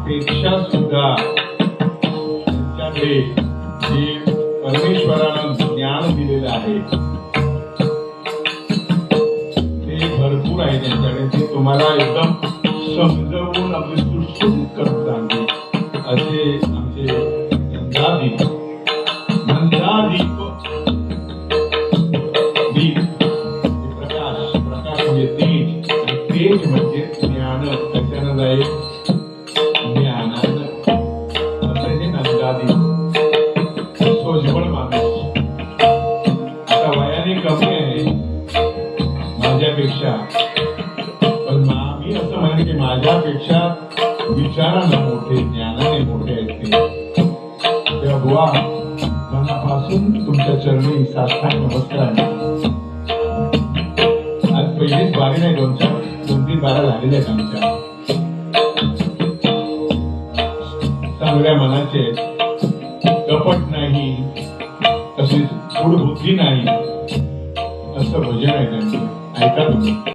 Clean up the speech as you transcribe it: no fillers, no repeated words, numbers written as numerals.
पेक्षा सुद्धा त्यांच्याकडे जे परमेश्वरानं ज्ञान दिलेलं आहे ते भरपूर आहे त्यांच्याकडे. ते तुम्हाला एकदम समजवून अगदी सुटसुटीत करून सांगते. असे आमचे नंदादीप प्रकाश म्हणजे तेज, तेज म्हणजे ज्ञान. कशानं जाईल? ज्ञानानं. असं हे नंदादीप सोजवळ माणूस. आता वयाने कमी आहे माझ्यापेक्षा, पण मी असं म्हणेन की माझ्यापेक्षा विचारानं मोठे, ज्ञानाने मोठे आहेत ते. तेव्हा बुवा मनापासून तुमच्या चरणी साष्टांग नमस्कार. आज पहिलीच बारी नाही, दोन तीन बारा झालेल्या आहेत आमच्या. चांगल्या मनाचे, कपट नाही, तसेच गूढ बुद्धी नाही, असं भजन आहे त्यांचं. ऐका तुम्ही.